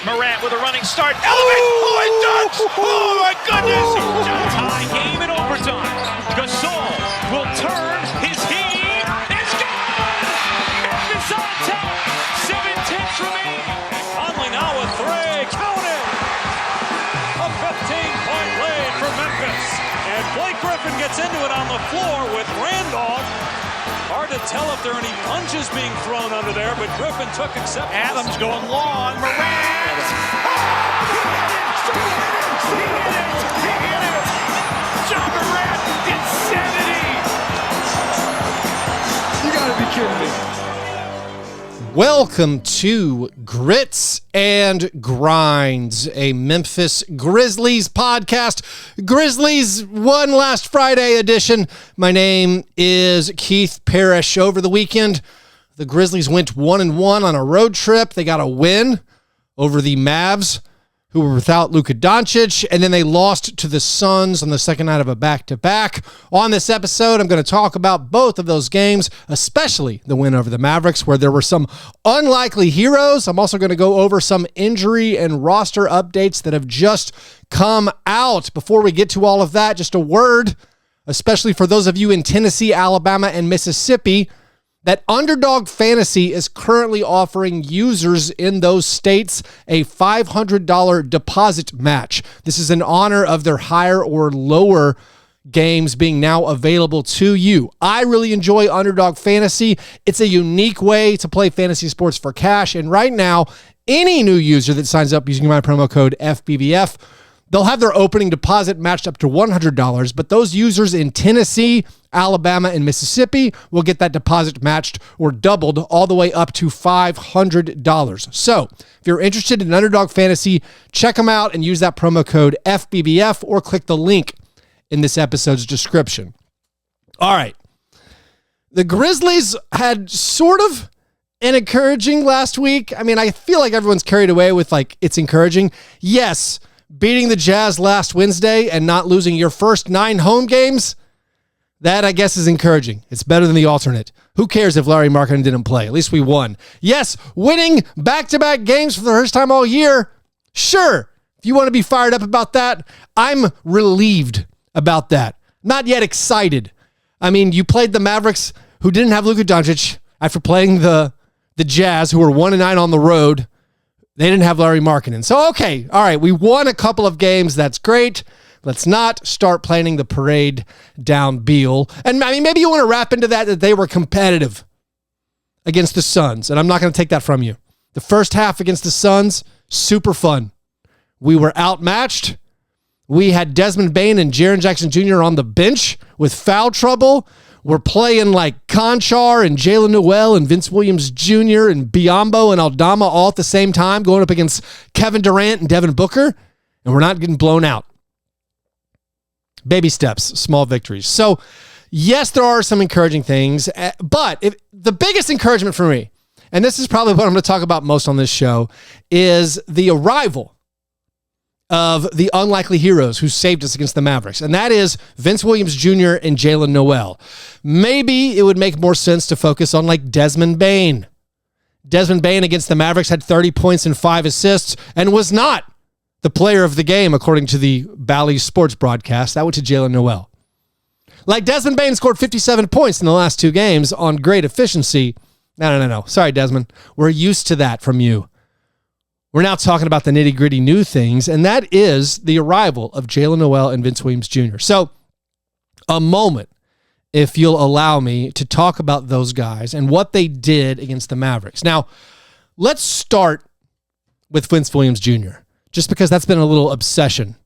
Morant with a running start. Elevates. Oh, it dunks. Oh, my goodness. Tie game in overtime. Gasol will turn his heat. It's gone. Memphis on top. 7-10 remaining. Conley now with three. Count it. A 15-point lead for Memphis. And Blake Griffin gets into it on the floor with Randolph. Hard to tell if there are any punches being thrown under there, but Griffin took acceptance. Adams going long. Morant. He hit it. John Morant. Insanity. You gotta be kidding me. Welcome to Grits and Grinds, a Memphis Grizzlies podcast. Grizzlies won last Friday edition. My name is Keith Parrish. Over the weekend, the Grizzlies went 1-1 on a road trip. They got a win over the Mavs, who were without Luka Doncic, and then they lost to the Suns on the second night of a back-to-back. On this episode, I'm going to talk about both of those games, especially the win over the Mavericks, where there were some unlikely heroes. I'm also going to go over some injury and roster updates that have just come out. Before we get to all of that, just a word, especially for those of you in Tennessee, Alabama, and Mississippi, that Underdog Fantasy is currently offering users in those states a $500 deposit match. This is in honor of their higher or lower games being now available to you. I really enjoy Underdog Fantasy. It's a unique way to play fantasy sports for cash. And right now, any new user that signs up using my promo code FBBF, they'll have their opening deposit matched up to $100, but those users in Tennessee, Alabama, and Mississippi will get that deposit matched or doubled all the way up to $500. So if you're interested in Underdog Fantasy, check them out and use that promo code FBBF or click the link in this episode's description. All right. The Grizzlies had sort of an encouraging last week. I mean, I feel like everyone's carried away with like, it's encouraging. Yes, beating the Jazz last Wednesday and not losing your first 9 home games, that I guess is encouraging. It's better than the alternate. Who cares if Larry Markkinen didn't play? At least we won. Yes, winning back-to-back games for the first time all year. Sure, if you want to be fired up about that, I'm relieved about that. Not yet excited. I mean, you played the Mavericks, who didn't have Luka Doncic, after playing the Jazz, who were 1-9 on the road. They didn't have Larry Markkinen. So, okay, all right, we won a couple of games. That's great. Let's not start planning the parade down Beal. And I mean, maybe you want to wrap into that they were competitive against the Suns, and I'm not going to take that from you. The first half against the Suns, super fun. We were outmatched. We had Desmond Bane and Jaren Jackson Jr. on the bench with foul trouble. We're playing like Conchar and Jaylen Nowell and Vince Williams Jr. and Biyombo and Aldama all at the same time, going up against Kevin Durant and Devin Booker, and we're not getting blown out. Baby steps, small victories. So, yes, there are some encouraging things, but the biggest encouragement for me, and this is probably what I'm going to talk about most on this show, is the arrival of the unlikely heroes who saved us against the Mavericks, and that is Vince Williams Jr. and Jaylen Nowell. Maybe it would make more sense to focus on like Desmond Bane. Desmond Bane against the Mavericks had 30 points and 5 assists and was not the player of the game, according to the Bally Sports broadcast. That went to Jaylen Nowell. Like Desmond Bane scored 57 points in the last 2 games on great efficiency. No. Sorry, Desmond. We're used to that from you. We're now talking about the nitty-gritty new things, and that is the arrival of Jaylen Nowell and Vince Williams Jr. So, a moment, if you'll allow me, to talk about those guys and what they did against the Mavericks. Now, let's start with Vince Williams Jr., just because that's been a little obsession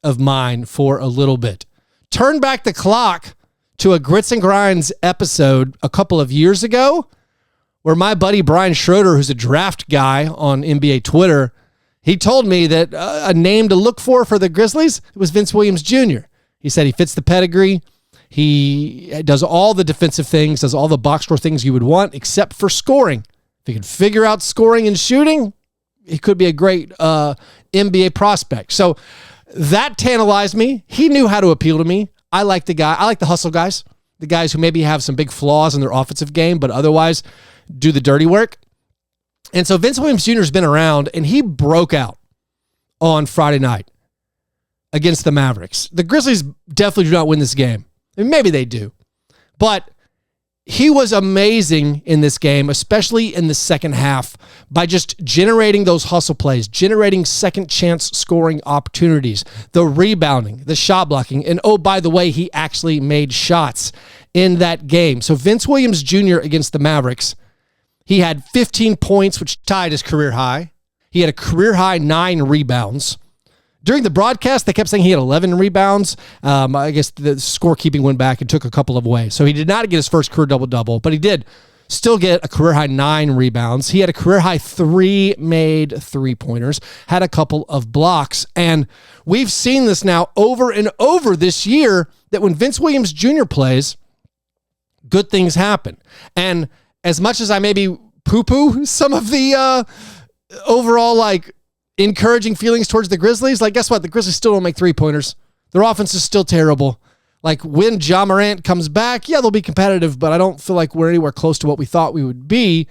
of mine for a little bit. Turn back the clock to a Grits and Grinds episode a couple of years ago, where my buddy Brian Schroeder, who's a draft guy on NBA Twitter, he told me that a name to look for the Grizzlies was Vince Williams Jr. He said he fits the pedigree. He does all the defensive things, does all the box score things you would want, except for scoring. If he can figure out scoring and shooting, he could be a great NBA prospect. So that tantalized me. He knew how to appeal to me. I like the guy. I like the hustle guys, the guys who maybe have some big flaws in their offensive game, but otherwise do the dirty work. And so Vince Williams Jr. has been around, and he broke out on Friday night against the Mavericks. The Grizzlies definitely do not win this game. I mean, maybe they do. But he was amazing in this game, especially in the second half, by just generating those hustle plays, generating second chance scoring opportunities, the rebounding, the shot blocking. And oh, by the way, he actually made shots in that game. So Vince Williams Jr. against the Mavericks, he had 15 points, which tied his career high. He had a career high 9 rebounds. During the broadcast, they kept saying he had 11 rebounds. I guess the scorekeeping went back and took a couple of away. So he did not get his first career double-double, but he did still get a career-high 9 rebounds. He had a career-high 3 made three-pointers, had a couple of blocks. And we've seen this now over and over this year that when Vince Williams Jr. plays, good things happen. And as much as I maybe poo-poo some of the overall, encouraging feelings towards the Grizzlies, guess what? The Grizzlies still don't make three-pointers. Their offense is still terrible. When Ja Morant comes back, yeah, they'll be competitive, but I don't feel like we're anywhere close to what we thought we would be.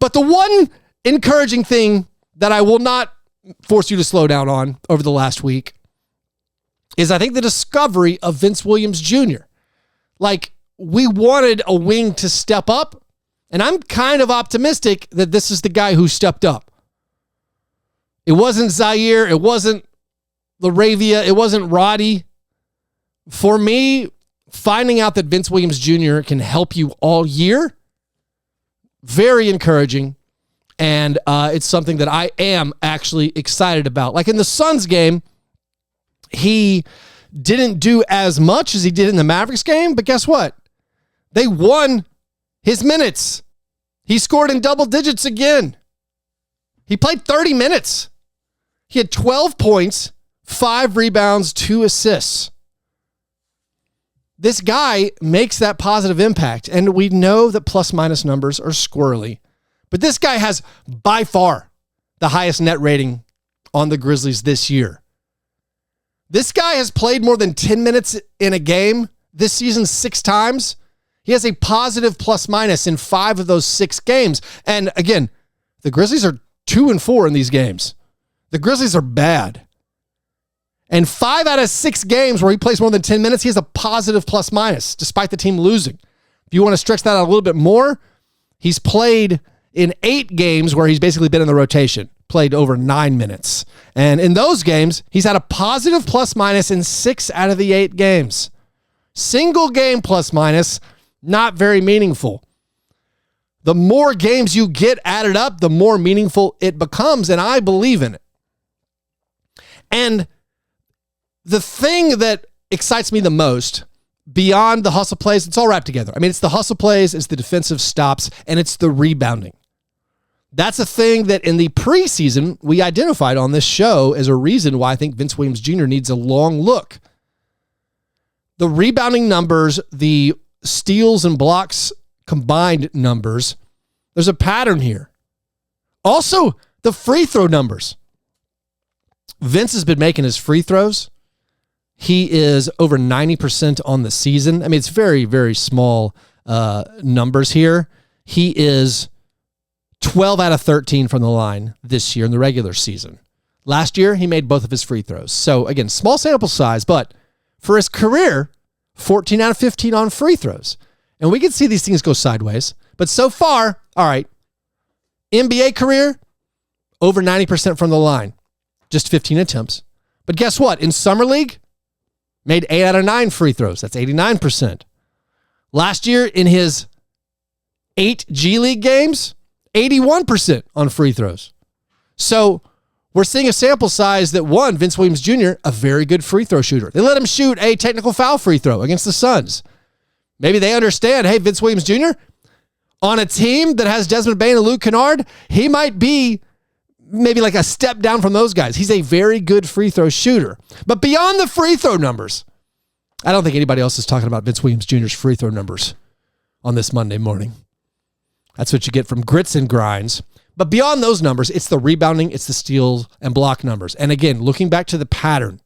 But the one encouraging thing that I will not force you to slow down on over the last week is I think the discovery of Vince Williams Jr. We wanted a wing to step up, and I'm kind of optimistic that this is the guy who stepped up. It wasn't Zaire. It wasn't Laravia. It wasn't Roddy. For me, finding out that Vince Williams Jr. can help you all year, very encouraging. And it's something that I am actually excited about. In the Suns game, he didn't do as much as he did in the Mavericks game, but guess what? They won his minutes. He scored in double digits again. He played 30 minutes. He had 12 points, 5 rebounds, 2 assists. This guy makes that positive impact, and we know that plus-minus numbers are squirrely. But this guy has, by far, the highest net rating on the Grizzlies this year. This guy has played more than 10 minutes in a game this season 6 times. He has a positive plus-minus in 5 of those 6 games. And again, the Grizzlies are 2-4 in these games. The Grizzlies are bad. And 5 out of 6 games where he plays more than 10 minutes, he has a positive plus-minus, despite the team losing. If you want to stretch that out a little bit more, he's played in 8 games where he's basically been in the rotation, played over 9 minutes. And in those games, he's had a positive plus-minus in 6 out of the 8 games. Single game plus-minus, not very meaningful. The more games you get added up, the more meaningful it becomes, and I believe in it. And the thing that excites me the most, beyond the hustle plays, it's all wrapped together. I mean, it's the hustle plays, it's the defensive stops, and it's the rebounding. That's a thing that in the preseason, we identified on this show as a reason why I think Vince Williams Jr. needs a long look. The rebounding numbers, the steals and blocks combined numbers, there's a pattern here. Also, the free throw numbers. Vince has been making his free throws. He is over 90% on the season. I mean, it's very, very small numbers here. He is 12 out of 13 from the line this year in the regular season. Last year, he made both of his free throws. So again, small sample size, but for his career, 14 out of 15 on free throws. And we can see these things go sideways. But so far, all right, NBA career, over 90% from the line. Just 15 attempts. But guess what? In Summer League, made 8 out of 9 free throws. That's 89%. Last year, in his 8 G League games, 81% on free throws. So we're seeing a sample size that, one, Vince Williams Jr., a very good free throw shooter. They let him shoot a technical foul free throw against the Suns. Maybe they understand, hey, Vince Williams Jr., on a team that has Desmond Bane and Luke Kennard, he might be maybe a step down from those guys. He's a very good free throw shooter. But beyond the free throw numbers, I don't think anybody else is talking about Vince Williams Jr.'s free throw numbers on this Monday morning. That's what you get from Grits and Grinds. But beyond those numbers, it's the rebounding, it's the steals and block numbers. And again, looking back to the pattern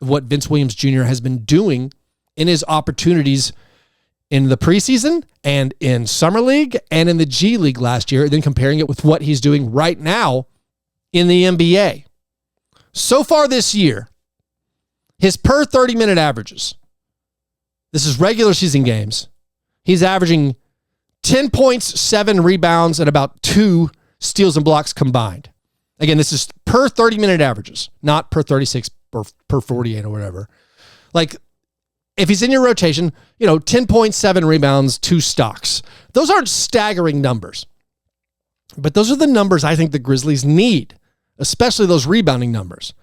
of what Vince Williams Jr. has been doing in his opportunities in the preseason and in Summer League and in the G League last year, and then comparing it with what he's doing right now in the NBA. So far this year, his per 30-minute averages, this is regular season games, he's averaging 10 points, 7 rebounds, and about 2 steals and blocks combined. Again, this is per 30-minute averages, not per 36 or per 48 or whatever. Like, if he's in your rotation, 10.7 rebounds, 2 stocks. Those aren't staggering numbers. But those are the numbers I think the Grizzlies need, especially those rebounding numbers.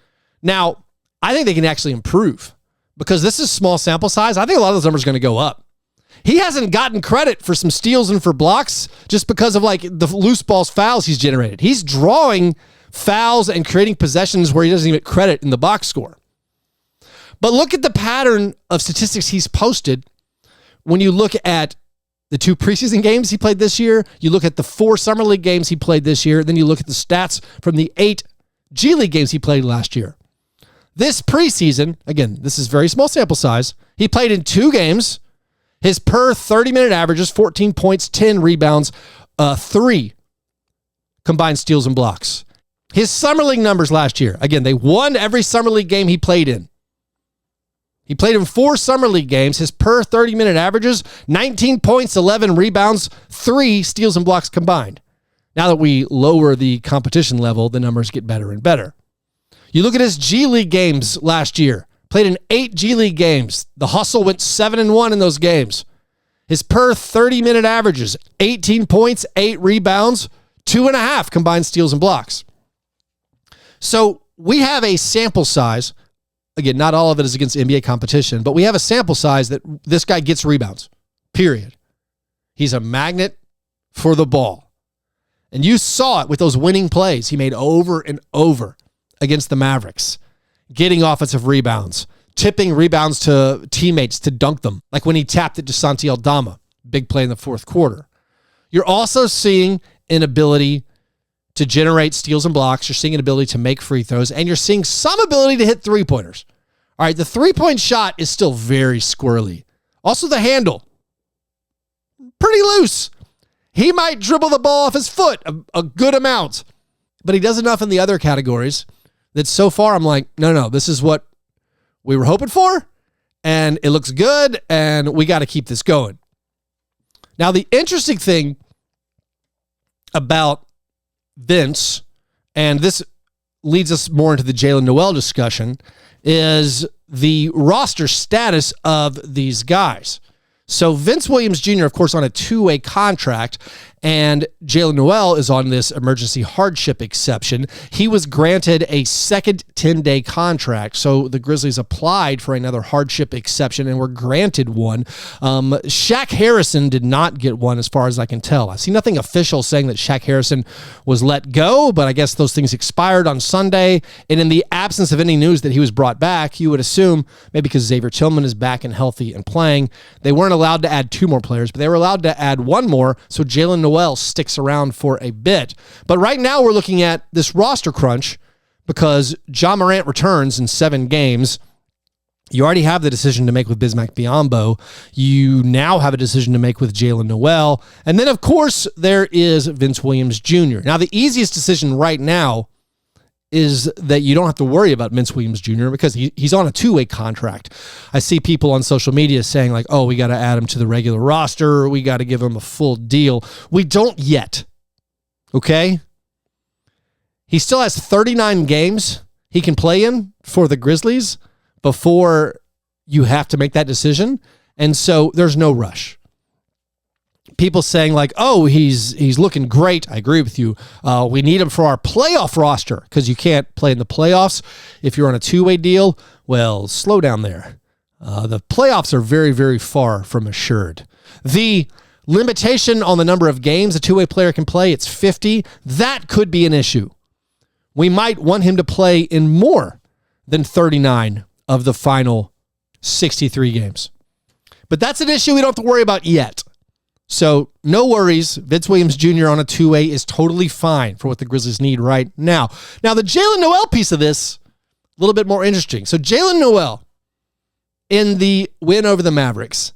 Now, I think they can actually improve because this is small sample size. I think a lot of those numbers are going to go up. He hasn't gotten credit for some steals and for blocks just because of the loose balls fouls he's generated. He's drawing fouls and creating possessions where he doesn't even get credit in the box score. But look at the pattern of statistics he's posted when you look at the 2 preseason games he played this year, you look at the 4 Summer League games he played this year, then you look at the stats from the 8 G League games he played last year. This preseason, again, this is very small sample size, he played in 2 games. His per 30-minute average is 14 points, 10 rebounds, 3 combined steals and blocks. His Summer League numbers last year, again, they won every Summer League game he played in. He played in 4 Summer League games. His per 30-minute averages, 19 points, 11 rebounds, 3 steals and blocks combined. Now that we lower the competition level, the numbers get better and better. You look at his G League games last year. Played in 8 G League games. The Hustle went 7-1 in those games. His per 30-minute averages, 18 points, 8 rebounds, 2.5 combined steals and blocks. So we have a sample size. Again, not all of it is against NBA competition, but we have a sample size that this guy gets rebounds, period. He's a magnet for the ball. And you saw it with those winning plays he made over and over against the Mavericks, getting offensive rebounds, tipping rebounds to teammates to dunk them, like when he tapped it to Santi Aldama, big play in the 4th quarter. You're also seeing an ability to generate steals and blocks. You're seeing an ability to make free throws, and you're seeing some ability to hit 3-pointers. All right, the 3-point shot is still very squirrely. Also, the handle, pretty loose. He might dribble the ball off his foot a good amount, but he does enough in the other categories that so far I'm like, no, this is what we were hoping for, and it looks good, and we got to keep this going. Now, the interesting thing about Vince, and this leads us more into the Jaylen Nowell discussion, is the roster status of these guys. So Vince Williams Jr., of course, on a 2-way contract, and Jaylen Nowell is on this emergency hardship exception. He was granted a second 10-day contract, so the Grizzlies applied for another hardship exception and were granted one. Shaq Harrison did not get one as far as I can tell. I see nothing official saying that Shaq Harrison was let go, but I guess those things expired on Sunday, and in the absence of any news that he was brought back, you would assume, maybe because Xavier Tillman is back and healthy and playing, they weren't allowed to add 2 more players, but they were allowed to add 1 more, so Jaylen Nowell sticks around for a bit. But right now we're looking at this roster crunch because Ja Morant returns in 7 games. You already have the decision to make with Bismack Biyombo. You now have a decision to make with Jaylen Nowell. And then, of course, there is Vince Williams Jr. Now, the easiest decision right now is that you don't have to worry about Vince Williams Jr. because he's on a 2-way contract. I see people on social media saying like, oh, we got to add him to the regular roster. We got to give him a full deal. We don't yet. Okay? He still has 39 games he can play in for the Grizzlies before you have to make that decision. And so there's no rush. People saying like, oh, he's looking great. I agree with you. We need him for our playoff roster because you can't play in the playoffs if you're on a 2-way deal. Well, slow down there. The playoffs are very, very far from assured. The limitation on the number of games a 2-way player can play, it's 50. That could be an issue. We might want him to play in more than 39 of the final 63 games. But that's an issue we don't have to worry about yet. So no worries. Vince Williams Jr. on a 2-way is totally fine for what the Grizzlies need right now. Now, the Jaylen Nowell piece of this, a little bit more interesting. So Jaylen Nowell, in the win over the Mavericks,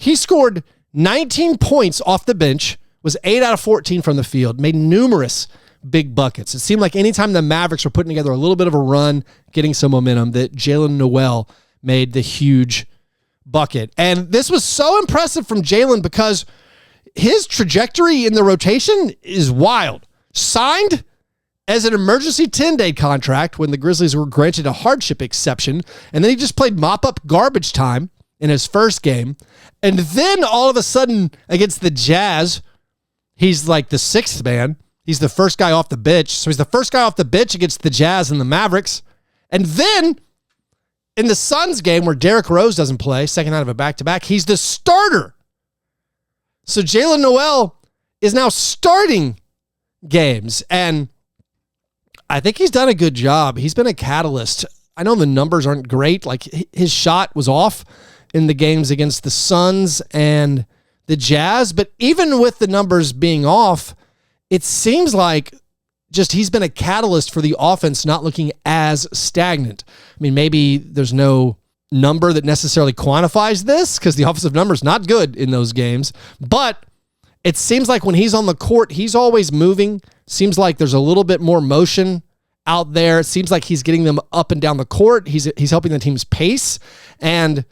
He scored 19 points off the bench, was 8 out of 14 from the field, made numerous big buckets. It seemed like anytime the Mavericks were putting together a little bit of a run, getting some momentum, that Jaylen Nowell made the huge bucket. And this was so impressive from Jaylen because his trajectory in the rotation is wild. Signed as an emergency 10-day contract when the Grizzlies were granted a hardship exception, and then he just played mop-up garbage time in his first game. And then all of a sudden against the Jazz, he's like the sixth man. He's the first guy off the bench. So he's the first guy off the bench against the Jazz and the Mavericks. And then in the Suns game where Derrick Rose doesn't play, second night of a back-to-back, he's the starter. So Jaylen Nowell is now starting games. And I think he's done a good job. He's been a catalyst. I know the numbers aren't great. Like his shot was off in the games against the Suns and the Jazz. But even with the numbers being off, it seems like just he's been a catalyst for the offense not looking as stagnant. I mean, maybe there's no number that necessarily quantifies this because the offensive number is not good in those games. But it seems like when he's on the court, he's always moving. Seems like there's a little bit more motion out there. It seems like he's getting them up and down the court. He's helping the team's pace. And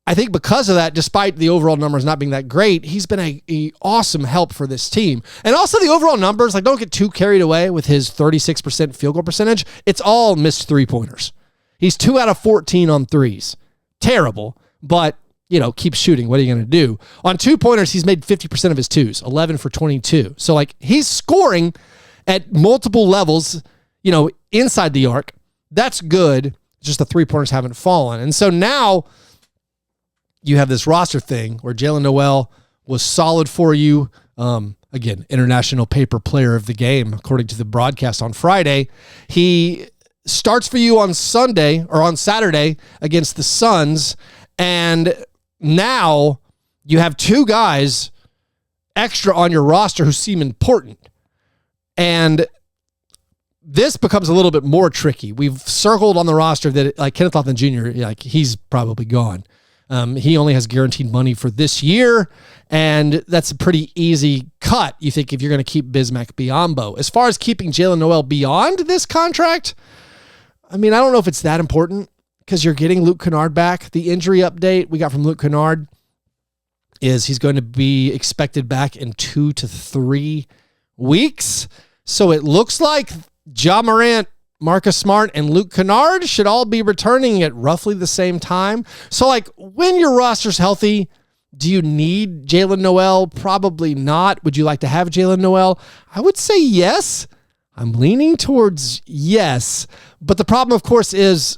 I think because of that, despite the overall numbers not being that great, he's been a awesome help for this team. And also the overall numbers, like don't get too carried away with his 36% field goal percentage. It's all missed three-pointers. He's 2 out of 14 on threes. Terrible, but keep shooting. What are you going to do? On two-pointers, he's made 50% of his twos, 11 for 22. So like he's scoring at multiple levels, inside the arc. That's good. Just the three-pointers haven't fallen. And so now you have this roster thing where Jaylen Nowell was solid for you. Again, International Paper Player of the Game, according to the broadcast on Friday. He starts for you on Saturday against the Suns. And now you have two guys extra on your roster who seem important. And this becomes a little bit more tricky. We've circled on the roster that like Kenneth Lofton Jr., like he's probably gone. He only has guaranteed money for this year, and that's a pretty easy cut, you think, if you're going to keep Bismack Biyombo. As far as keeping Jaylen Nowell beyond this contract, I mean, I don't know if it's that important because you're getting Luke Kennard back. The injury update we got from Luke Kennard is he's going to be expected back in 2 to 3 weeks. So it looks like Ja Morant, Marcus Smart, and Luke Kennard should all be returning at roughly the same time. So, like, when your roster's healthy, do you need Jaylen Nowell? Probably not. Would you like to have Jaylen Nowell? I would say yes. I'm leaning towards yes. But the problem, of course, is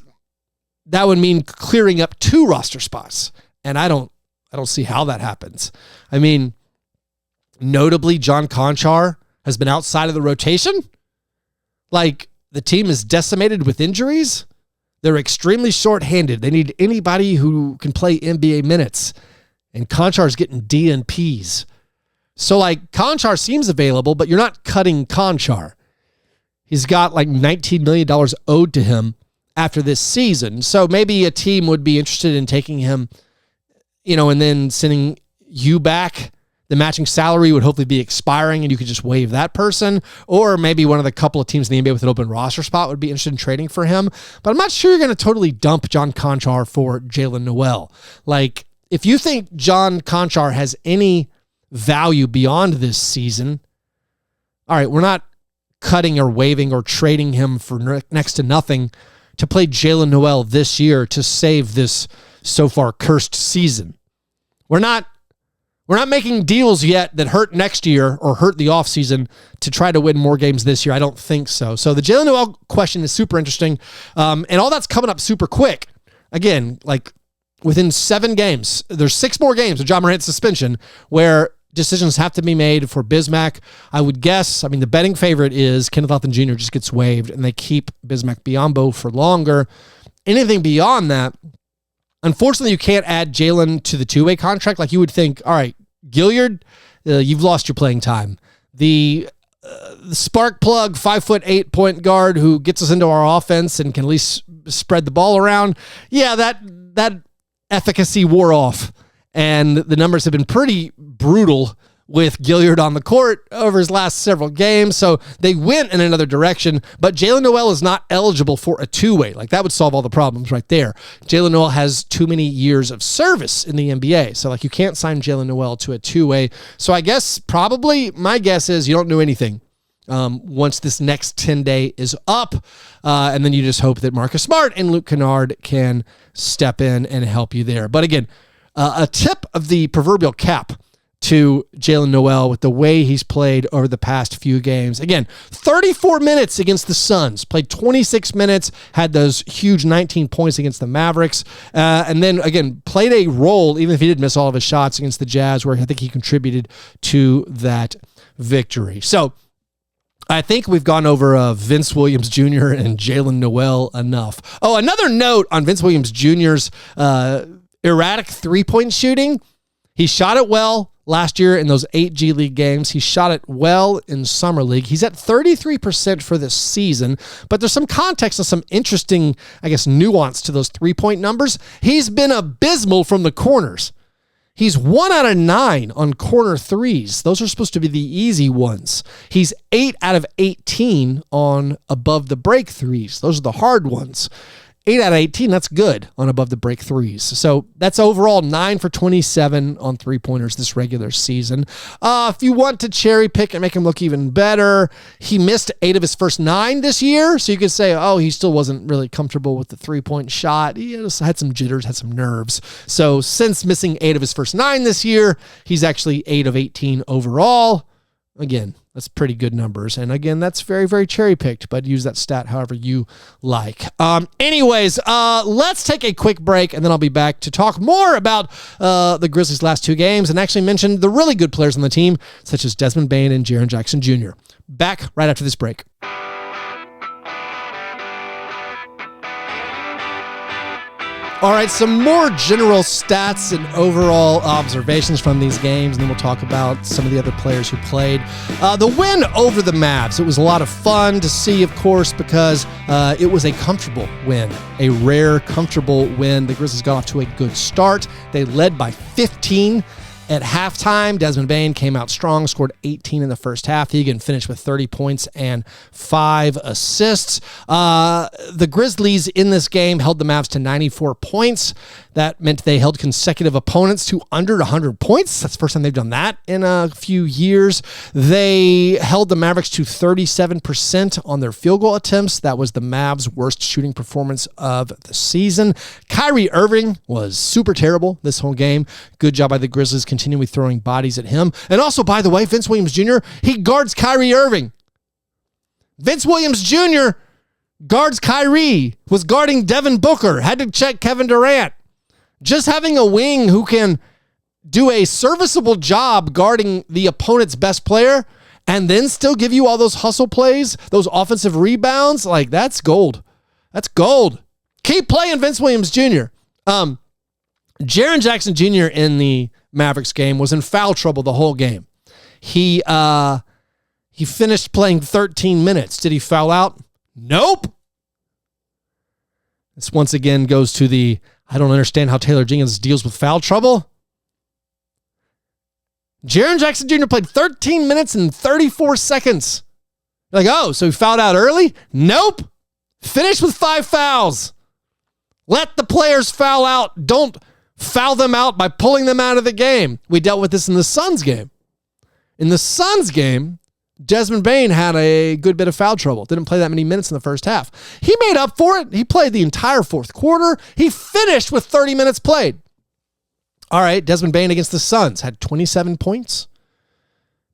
that would mean clearing up 2 roster spots. And I don't see how that happens. I mean, notably, John Konchar has been outside of the rotation. Like, the team is decimated with injuries. They're extremely short-handed. They need anybody who can play NBA minutes. And Konchar's getting DNPs. So, like, Konchar seems available, but you're not cutting Konchar. He's got, like, $19 million owed to him after this season. So maybe a team would be interested in taking him, and then sending you back. The matching salary would hopefully be expiring and you could just waive that person. Or maybe one of the couple of teams in the NBA with an open roster spot would be interested in trading for him. But I'm not sure you're going to totally dump John Konchar for Jaylen Nowell. Like, if you think John Konchar has any value beyond this season, all right, we're not cutting or waiving or trading him for next to nothing to play Jaylen Nowell this year to save this so far cursed season. We're not making deals yet that hurt next year or hurt the offseason to try to win more games this year. I don't think so. So the Jaylen Nowell question is super interesting. And all that's coming up super quick. Again, like within 7 games, there's 6 more games with Ja Morant's suspension where decisions have to be made for Bismack. I would guess, the betting favorite is Kenneth Lofton Jr. just gets waived and they keep Bismack Biyombo for longer. Anything beyond that, unfortunately, you can't add Jaylen to the 2-way contract. Like you would think, all right, Gilliard, you've lost your playing time. The spark plug, 5'8" point guard who gets us into our offense and can at least spread the ball around. Yeah, that efficacy wore off And the numbers have been pretty brutal with Gilliard on the court over his last several games. So they went in another direction, but Jaylen Nowell is not eligible for a two-way. Like, that would solve all the problems right there. Jaylen Nowell has too many years of service in the NBA. So, like, you can't sign Jaylen Nowell to a two-way. So I guess probably my guess is you don't do anything once this next 10-day is up. And then you just hope that Marcus Smart and Luke Kennard can step in and help you there. But again, a tip of the proverbial cap to Jaylen Nowell with the way he's played over the past few games. Again, 34 minutes against the Suns, played 26 minutes, had those huge 19 points against the Mavericks, and then, again, played a role, even if he did miss all of his shots against the Jazz, where I think he contributed to that victory. So I think we've gone over Vince Williams Jr. and Jaylen Nowell enough. Oh, another note on Vince Williams Jr.'s erratic three-point shooting. He shot it well last year in those 8 G League games. He shot it well in Summer League. He's at 33% for this season, but there's some context and some interesting, I guess, nuance to those three-point numbers. He's been abysmal from the corners. He's 1 out of 9 on corner threes. Those are supposed to be the easy ones. He's 8 out of 18 on above the break threes. Those are the hard ones. 8 out of 18, that's good on above the break threes. So that's overall 9 for 27 on three-pointers this regular season. If you want to cherry pick and make him look even better, he missed 8 of his first 9 this year. So you could say, oh, he still wasn't really comfortable with the three-point shot. He just had some jitters, had some nerves. So since missing 8 of his first 9 this year, he's actually 8 of 18 overall. Again, that's pretty good numbers. And again, that's very, very cherry-picked, but use that stat however you like. Anyways, let's take a quick break, and then I'll be back to talk more about the Grizzlies' last 2 games and actually mention the really good players on the team, such as Desmond Bane and Jaren Jackson Jr. Back right after this break. All right, some more general stats and overall observations from these games, and then we'll talk about some of the other players who played. The win over the Mavs, it was a lot of fun to see, of course, because it was a comfortable win, a rare, comfortable win. The Grizzlies got off to a good start. They led by 15 at halftime. Desmond Bane came out strong, scored 18 in the first half. He again finished with 30 points and 5 assists. The Grizzlies in this game held the Mavs to 94 points. That meant they held consecutive opponents to under 100 points. That's the first time they've done that in a few years. They held the Mavericks to 37% on their field goal attempts. That was the Mavs' worst shooting performance of the season. Kyrie Irving was super terrible this whole game. Good job by the Grizzlies continually throwing bodies at him. And also, by the way, Vince Williams Jr., he guards Kyrie Irving. Vince Williams Jr. guards Kyrie, was guarding Devin Booker, had to check Kevin Durant. Just having a wing who can do a serviceable job guarding the opponent's best player and then still give you all those hustle plays, those offensive rebounds, like, that's gold. That's gold. Keep playing Vince Williams Jr. Jaren Jackson Jr. in the Mavericks game was in foul trouble the whole game. He finished playing 13 minutes. Did he foul out? Nope. This once again goes to the, I don't understand how Taylor Jenkins deals with foul trouble. Jaren Jackson Jr. played 13 minutes and 34 seconds. Like, oh, so he fouled out early? Nope. Finished with 5 fouls. Let the players foul out. Don't foul them out by pulling them out of the game. We dealt with this in the Suns game. In the Suns game, Desmond Bane had a good bit of foul trouble. Didn't play that many minutes in the first half. He made up for it. He played the entire fourth quarter. He finished with 30 minutes played. All right, Desmond Bane against the Suns had 27 points,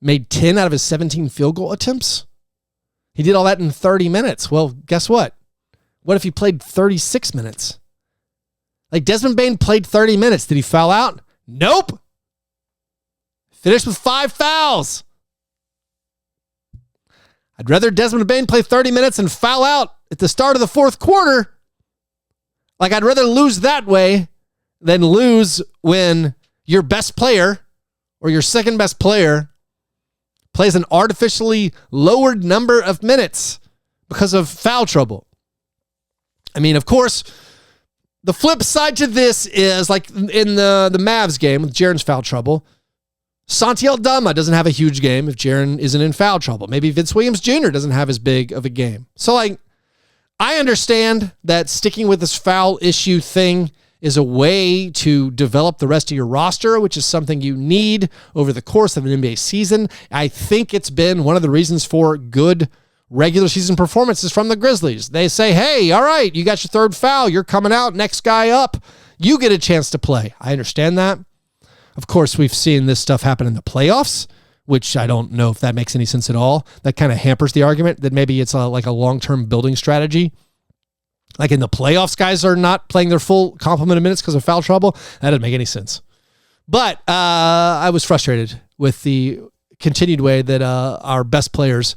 made 10 out of his 17 field goal attempts. He did all that in 30 minutes. Well, guess what? What if he played 36 minutes? Like, Desmond Bane played 30 minutes. Did he foul out? Nope. Finished with 5 fouls. I'd rather Desmond Bane play 30 minutes and foul out at the start of the fourth quarter. Like, I'd rather lose that way than lose when your best player or your second best player plays an artificially lowered number of minutes because of foul trouble. I mean, of course, The flip side to this is, like in the Mavs game with Jaren's foul trouble, Santi Aldama doesn't have a huge game if Jaren isn't in foul trouble. Maybe Vince Williams Jr. doesn't have as big of a game. So, like, I understand that sticking with this foul issue thing is a way to develop the rest of your roster, which is something you need over the course of an NBA season. I think it's been one of the reasons for good regular season performances from the Grizzlies. They say, hey, all right, you got your third foul. You're coming out. Next guy up. You get a chance to play. I understand that. Of course, we've seen this stuff happen in the playoffs, which I don't know if that makes any sense at all. That kind of hampers the argument that maybe it's like a long-term building strategy. Like in the playoffs, guys are not playing their full complement of minutes because of foul trouble. That doesn't make any sense. But I was frustrated with the continued way that our best players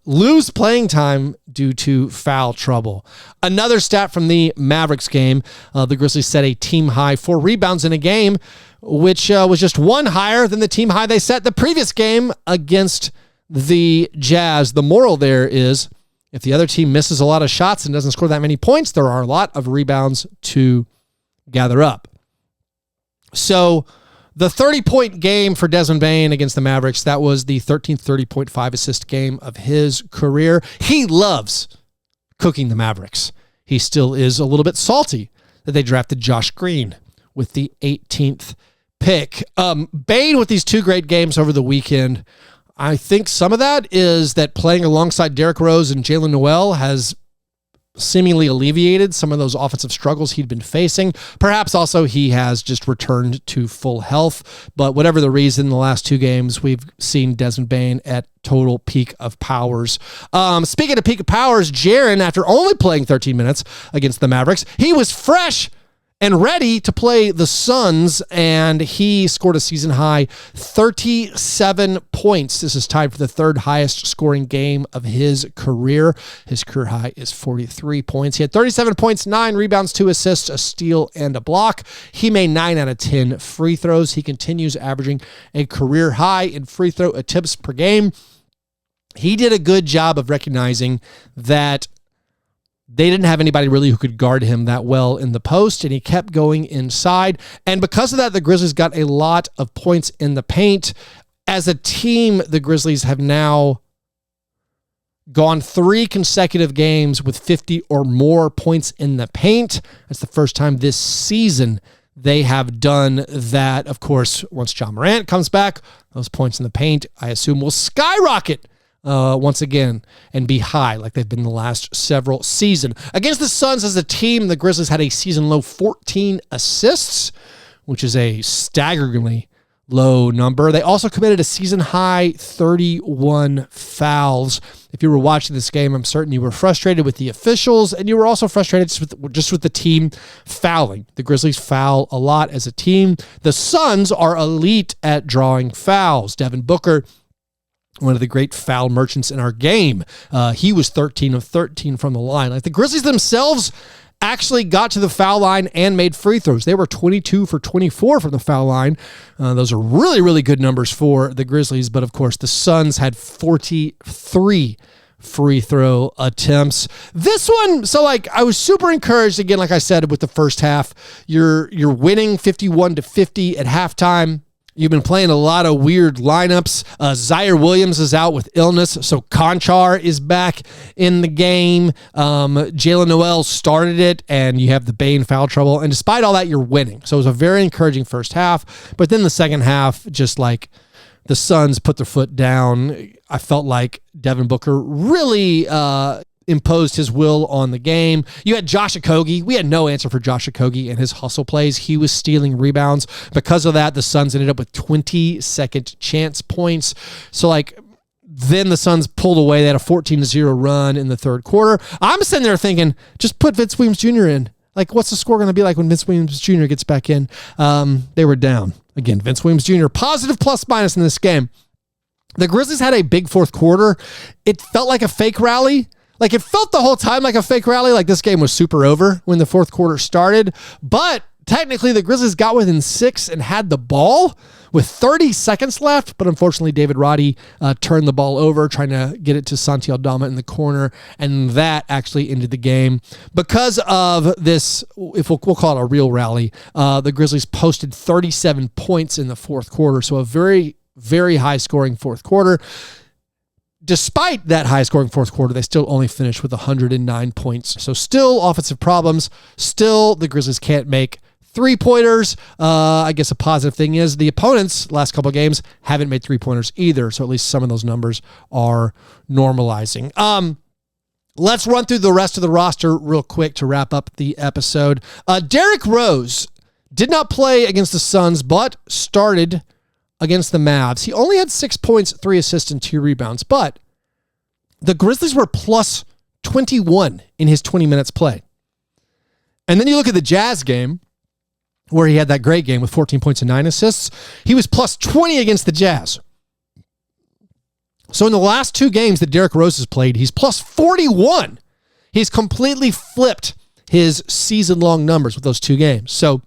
lose playing time due to foul trouble. Another stat from the Mavericks game, the Grizzlies set a team high 4 rebounds in a game, which was just one higher than the team high they set the previous game against the Jazz. The moral there is, if the other team misses a lot of shots and doesn't score that many points, there are a lot of rebounds to gather up. So the 30-point game for Desmond Bane against the Mavericks, that was the 13th 30.5 assist game of his career. He loves cooking the Mavericks. He still is a little bit salty that they drafted Josh Green with the 18th pick. Bane with these 2 great games over the weekend. I think some of that is that playing alongside Derrick Rose and Jaylen Nowell has seemingly alleviated some of those offensive struggles he'd been facing. Perhaps also he has just returned to full health. But whatever the reason, the last 2 games, we've seen Desmond Bane at total peak of powers. Speaking of peak of powers, Jaren, after only playing 13 minutes against the Mavericks, he was fresh and ready to play the Suns, and he scored a season-high 37 points. This is tied for the 3rd highest scoring game of his career. His career high is 43 points. He had 37 points, 9 rebounds, 2 assists, a steal, and a block. He made 9 out of 10 free throws. He continues averaging a career high in free throw attempts per game. He did a good job of recognizing that they didn't have anybody really who could guard him that well in the post, and he kept going inside. And because of that, the Grizzlies got a lot of points in the paint. As a team, the Grizzlies have now gone 3 consecutive games with 50 or more points in the paint. That's the first time this season they have done that. Of course, once John Morant comes back, those points in the paint, I assume, will skyrocket once again and be high like they've been the last several seasons. Against the Suns as a team, the Grizzlies had a season-low 14 assists, which is a staggeringly low number. They also committed a season-high 31 fouls. If you were watching this game, I'm certain you were frustrated with the officials, and you were also frustrated just with the team fouling. The Grizzlies foul a lot as a team. The Suns are elite at drawing fouls. Devin Booker, one of the great foul merchants in our game. He was 13 of 13 from the line. Like, the Grizzlies themselves actually got to the foul line and made free throws. They were 22 for 24 from the foul line. Those are really, really good numbers for the Grizzlies. But of course, the Suns had 43 free throw attempts. This one, so like, I was super encouraged again, like I said, with the first half. You're winning 51-50 at halftime. You've been playing a lot of weird lineups. Zaire Williams is out with illness, so Conchar is back in the game. Jaylen Nowell started it, and you have the Bane foul trouble. And despite all that, you're winning. So it was a very encouraging first half. But then the second half, just like the Suns put their foot down, I felt like Devin Booker really imposed his will on the game. You had Josh Okogie. We had no answer for Josh Okogie and his hustle plays. He was stealing rebounds. Because of that, the Suns ended up with 20 second chance points. So like, then the Suns pulled away. They had a 14-0 run in the third quarter. I'm sitting there thinking, just put Vince Williams Jr. in. Like, what's the score going to be like when Vince Williams Jr. gets back in? They were down. Again, Vince Williams Jr., positive plus minus in this game. The Grizzlies had a big fourth quarter. It felt like a fake rally. Like, it felt the whole time like a fake rally. Like, this game was super over when the fourth quarter started. But technically the Grizzlies got within 6 and had the ball with 30 seconds left, but unfortunately David Roddy turned the ball over, trying to get it to Santi Aldama in the corner, and that actually ended the game. Because of this, if we'll call it a real rally, the Grizzlies posted 37 points in the fourth quarter, so a very, very high-scoring fourth quarter. Despite that high-scoring fourth quarter, they still only finished with 109 points. So still offensive problems. Still, the Grizzlies can't make three-pointers. I guess a positive thing is the opponents last couple of games haven't made three-pointers either. So at least some of those numbers are normalizing. Let's run through the rest of the roster real quick to wrap up the episode. Derrick Rose did not play against the Suns, but started against the Mavs. He only had 6 points, 3 assists, and 2 rebounds, but the Grizzlies were plus 21 in his 20 minutes play. And then you look at the Jazz game, where he had that great game with 14 points and 9 assists. He was plus 20 against the Jazz. So in the last 2 games that Derrick Rose has played, he's plus 41. He's completely flipped his season-long numbers with those 2 games. So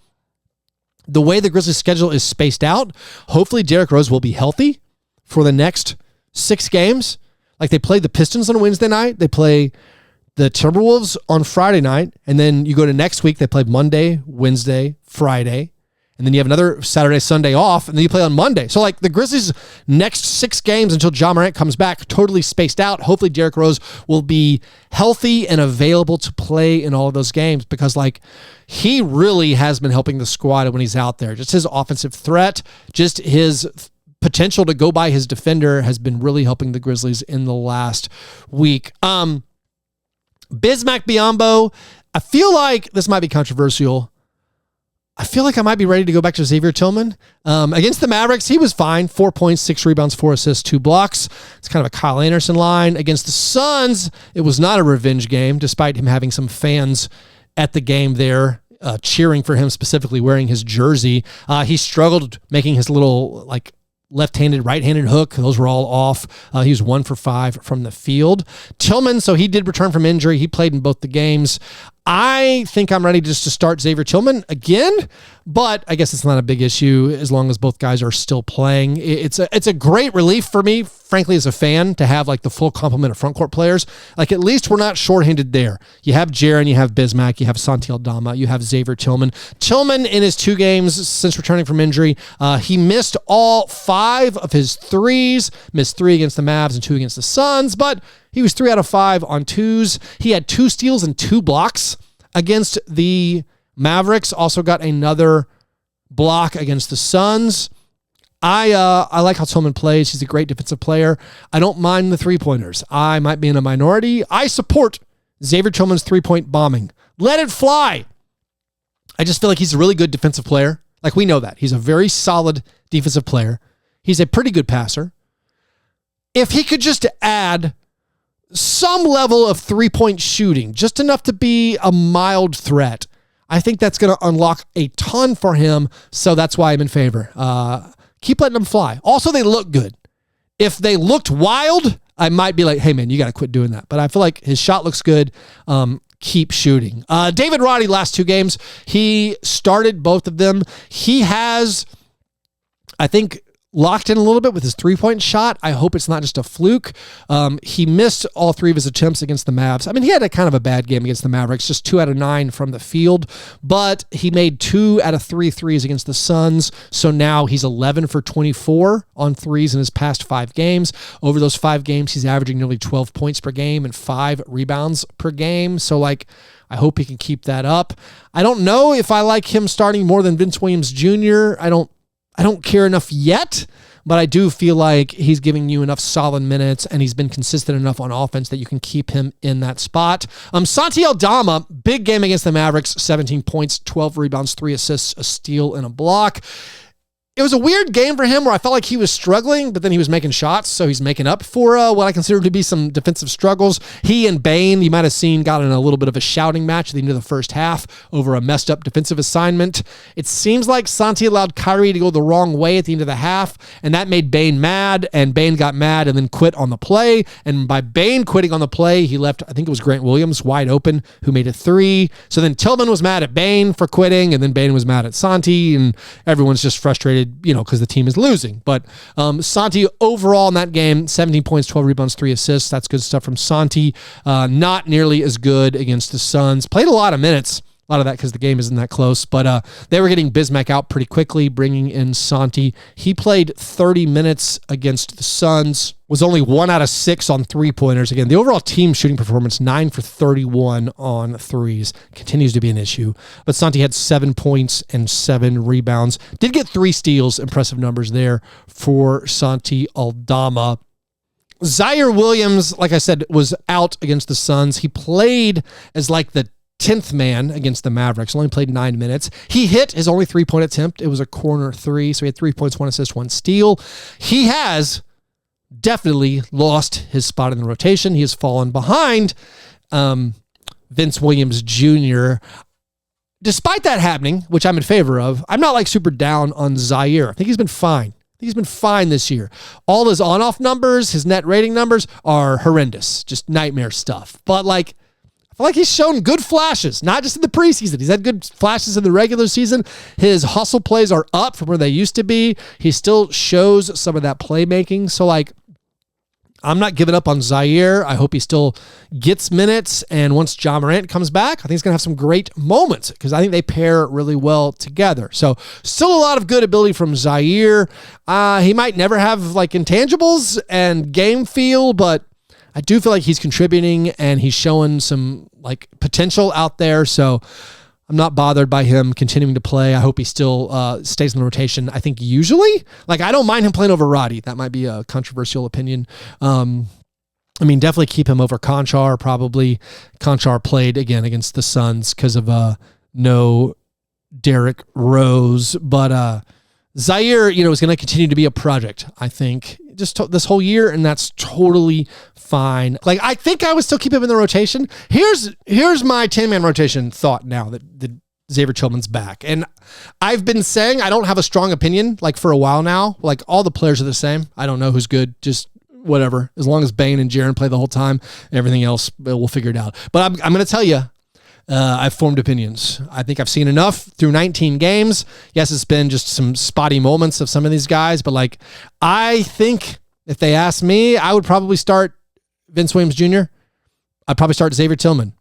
the way the Grizzlies schedule is spaced out, hopefully Derrick Rose will be healthy for the next 6 games. Like they play the Pistons on Wednesday night. They play the Timberwolves on Friday night. And then you go to next week, they play Monday, Wednesday, Friday. And then you have another Saturday, Sunday off. And then you play on Monday. So like the Grizzlies' next 6 games until Ja Morant comes back, totally spaced out. Hopefully Derrick Rose will be healthy and available to play in all of those games, because like he really has been helping the squad when he's out there. Just his offensive threat, just his potential to go by his defender has been really helping the Grizzlies in the last week. Bismack Biyombo, I feel like this might be controversial. I feel like I might be ready to go back to Xavier Tillman. Against the Mavericks, he was fine. 4 points, 6 rebounds, 4 assists, 2 blocks. It's kind of a Kyle Anderson line. Against the Suns, it was not a revenge game, despite him having some fans at the game there cheering for him, specifically wearing his jersey. He struggled making his little like left-handed, right-handed hook. Those were all off. He was 1 for 5 from the field. Tillman, so he did return from injury. He played in both the games. I think I'm ready just to start Xavier Tillman again, but I guess it's not a big issue as long as both guys are still playing. It's a great relief for me, frankly, as a fan, to have like the full complement of front court players. Like at least we're not shorthanded there. You have Jaren, you have Bismack, you have Santi Aldama, you have Xavier Tillman. Tillman in his 2 games since returning from injury, he missed all 5 of his threes, missed 3 against the Mavs and 2 against the Suns, but he was 3 out of 5 on 2s. He had 2 steals and 2 blocks against the Mavericks. Also got another block against the Suns. I like how Tillman plays. He's a great defensive player. I don't mind the 3-pointers. I might be in a minority. I support Xavier Tillman's 3-point bombing. Let it fly. I just feel like he's a really good defensive player. Like we know that. He's a very solid defensive player. He's a pretty good passer. If he could just add some level of 3-point shooting, just enough to be a mild threat, I think that's going to unlock a ton for him. So that's why I'm in favor. Keep letting them fly. Also, they look good. If they looked wild, I might be like, hey man, you got to quit doing that. But I feel like his shot looks good. Keep shooting. David Roddy, last 2 games, he started both of them. He has, I think, locked in a little bit with his 3-point shot. I hope it's not just a fluke. He missed all 3 of his attempts against the Mavs. I mean, he had a kind of a bad game against the Mavericks, just 2 out of 9 from the field, but he made 2 out of 3 threes against the Suns. So now he's 11 for 24 on threes in his past 5 games. Over those 5 games, he's averaging nearly 12 points per game and 5 rebounds per game. So like, I hope he can keep that up. I don't know if I like him starting more than Vince Williams Jr. I don't care enough yet, but I do feel like he's giving you enough solid minutes and he's been consistent enough on offense that you can keep him in that spot. Santi Aldama, big game against the Mavericks, 17 points, 12 rebounds, 3 assists, a steal, and a block. it was a weird game for him where I felt like he was struggling, but then he was making shots, so he's making up for what I consider to be some defensive struggles. He and Bane, you might have seen, got in a little bit of a shouting match at the end of the first half over a messed up defensive assignment. It seems like Santi allowed Kyrie to go the wrong way at the end of the half, and that made Bane mad, and Bane got mad and then quit on the play. And by Bane quitting on the play, he left, I think it was Grant Williams, wide open, who made a three. So then Tillman was mad at Bane for quitting, and then Bane was mad at Santi, and everyone's just frustrated, because the team is losing. But Santi overall in that game, 17 points, 12 rebounds, 3 assists. That's good stuff from Santi. Not nearly as good against the Suns. Played a lot of minutes. A lot of that because the game isn't that close. But they were getting Bismack out pretty quickly, bringing in Santi. He played 30 minutes against the Suns. Was only 1 out of 6 on three-pointers. Again, the overall team shooting performance, 9 for 31 on threes, continues to be an issue. But Santi had 7 points and 7 rebounds. Did get 3 steals. Impressive numbers there for Santi Aldama. Zaire Williams, like I said, was out against the Suns. He played as like the 10th man against the Mavericks, only played 9 minutes. He hit his only 3-point attempt. It was a corner 3, so he had 3 points, 1 assist, 1 steal. He has definitely lost his spot in the rotation. He has fallen behind Vince Williams Jr. Despite that happening, which I'm in favor of, I'm not like super down on Zaire. I think he's been fine. He's been fine this year. All his on-off numbers, his net rating numbers are horrendous, just nightmare stuff. But like, I feel like he's shown good flashes, not just in the preseason. He's had good flashes in the regular season. His hustle plays are up from where they used to be. He still shows some of that playmaking. So like, I'm not giving up on Zaire. I hope he still gets minutes. And once Ja Morant comes back, I think he's going to have some great moments because I think they pair really well together. So still a lot of good ability from Zaire. He might never have like intangibles and game feel, but I do feel like he's contributing and he's showing some like potential out there. So I'm not bothered by him continuing to play. I hope he still stays in the rotation. I think usually, like, I don't mind him playing over Roddy. That might be a controversial opinion. Definitely keep him over Conchar, probably. Conchar played again against the Suns because of no Derrick Rose. But Zaire, is going to continue to be a project, I think, just this whole year, and that's totally fine. Like, I think I would still keep him in the rotation. Here's my 10-man rotation thought now that Xavier Tillman's back. And I've been saying I don't have a strong opinion, like, for a while now. Like, all the players are the same. I don't know who's good, just whatever. As long as Bane and Jaren play the whole time, everything else, we'll figure it out. But I'm going to tell you, I've formed opinions. I think I've seen enough through 19 games. Yes, it's been just some spotty moments of some of these guys, but like, I think if they ask me, I would probably start Vince Williams Jr. I'd probably start Xavier Tillman.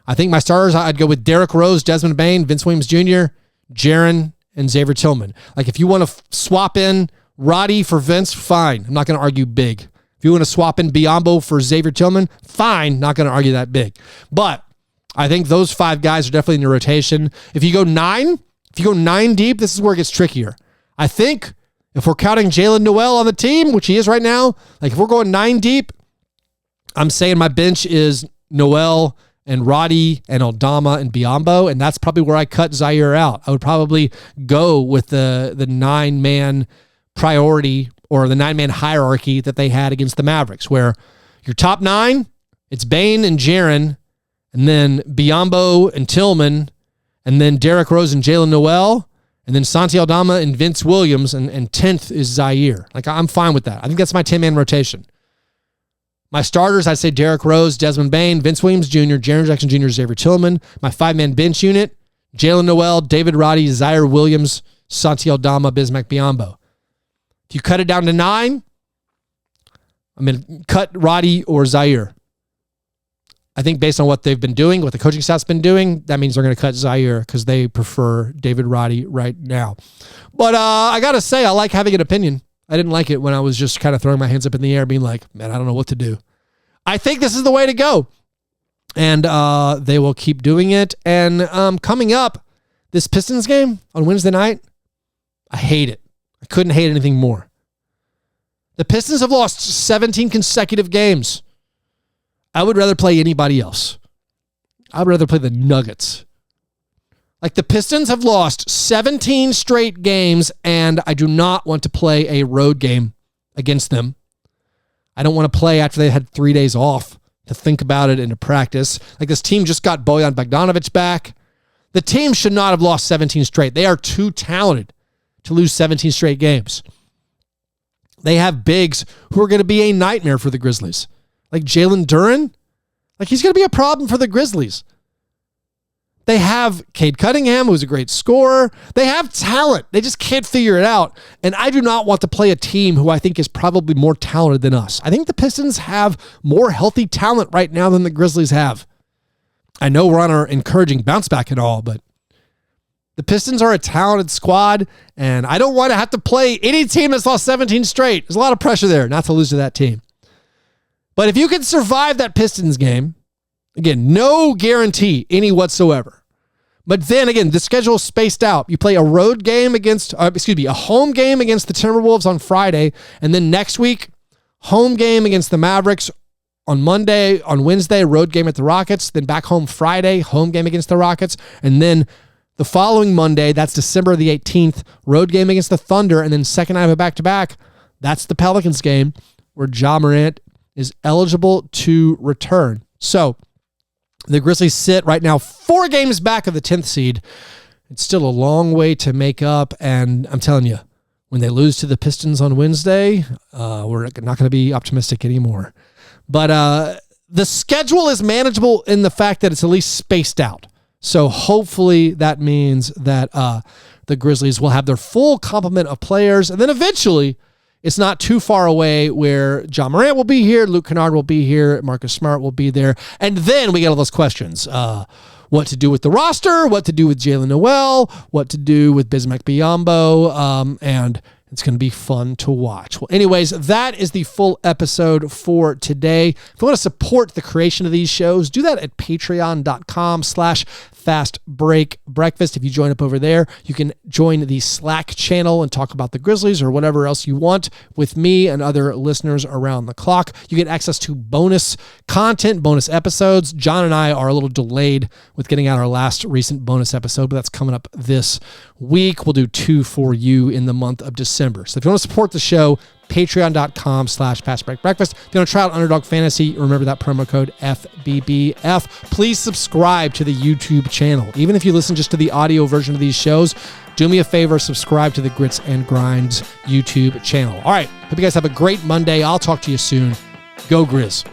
I think my starters, I'd go with Derrick Rose, Desmond Bane, Vince Williams Jr., Jaren, and Xavier Tillman. Like, if you want to swap in Roddy for Vince, fine. I'm not going to argue big. If you want to swap in Biyombo for Xavier Tillman, fine. Not going to argue that big. But I think those 5 guys are definitely in your rotation. If you go 9 deep, this is where it gets trickier. I think if we're counting Jaylen Nowell on the team, which he is right now, like if we're going 9 deep, I'm saying my bench is Nowell and Roddy and Aldama and Biyombo, and that's probably where I cut Zaire out. I would probably go with the 9-man priority or the 9-man hierarchy that they had against the Mavericks, where your top 9, it's Bane and Jaren, and then Biyombo and Tillman, and then Derrick Rose and Jaylen Nowell, and then Santi Aldama and Vince Williams, and 10th is Zaire. Like, I'm fine with that. I think that's my 10-man rotation. My starters, I'd say Derrick Rose, Desmond Bane, Vince Williams Jr., Jaren Jackson Jr., Xavier Tillman. My 5-man bench unit, Jaylen Nowell, David Roddy, Zaire Williams, Santi Aldama, Bismack Biyombo. If you cut it down to 9, I'm going to cut Roddy or Zaire. I think based on what they've been doing, what the coaching staff's been doing, that means they're going to cut Zaire because they prefer David Roddy right now. But I got to say, I like having an opinion. I didn't like it when I was just kind of throwing my hands up in the air being like, man, I don't know what to do. I think this is the way to go. And they will keep doing it. And coming up, this Pistons game on Wednesday night, I hate it. I couldn't hate anything more. The Pistons have lost 17 consecutive games. I would rather play anybody else. I would rather play the Nuggets. Like, the Pistons have lost 17 straight games, and I do not want to play a road game against them. I don't want to play after they had 3 days off to think about it and to practice. Like, this team just got Bojan Bogdanovic back. The team should not have lost 17 straight. They are too talented to lose 17 straight games. They have bigs who are going to be a nightmare for the Grizzlies. Like Jalen Duren, like, he's going to be a problem for the Grizzlies. They have Cade Cunningham, who's a great scorer. They have talent. They just can't figure it out. And I do not want to play a team who I think is probably more talented than us. I think the Pistons have more healthy talent right now than the Grizzlies have. I know we're on our encouraging bounce back and all, but the Pistons are a talented squad, and I don't want to have to play any team that's lost 17 straight. There's a lot of pressure there not to lose to that team. But if you can survive that Pistons game, again, no guarantee any whatsoever. But then again, the schedule is spaced out. You play a road game against, a home game against the Timberwolves on Friday, and then next week, home game against the Mavericks on Monday, on Wednesday, road game at the Rockets, then back home Friday, home game against the Rockets, and then the following Monday, that's December the 18th, road game against the Thunder, and then second night of a back-to-back, that's the Pelicans game where Ja Morant is eligible to return. So the Grizzlies sit right now 4 games back of the 10th seed. It's still a long way to make up, and I'm telling you, when they lose to the Pistons on Wednesday, we're not going to be optimistic anymore. But the schedule is manageable in the fact that it's at least spaced out. So hopefully that means that the Grizzlies will have their full complement of players. And then eventually, it's not too far away where Ja Morant will be here, Luke Kennard will be here, Marcus Smart will be there. And then we get all those questions. What to do with the roster, what to do with Jaylen Nowell, what to do with Bismack Biyombo, and it's going to be fun to watch. Well, anyways, that is the full episode for today. If you want to support the creation of these shows, do that at patreon.com/fastbreakbreakfast. If you join up over there, you can join the Slack channel and talk about the Grizzlies or whatever else you want with me and other listeners around the clock. You get access to bonus content, bonus episodes. John and I are a little delayed with getting out our last recent bonus episode, but that's coming up this week. We'll do 2 for you in the month of December. So if you want to support the show, patreon.com/fastbreakbreakfast. If you want to try out Underdog Fantasy, remember that promo code FBBF. Please subscribe to the YouTube channel. Even if you listen just to the audio version of these shows, do me a favor, subscribe to the Grits and Grinds YouTube channel. All right. Hope you guys have a great Monday. I'll talk to you soon. Go Grizz.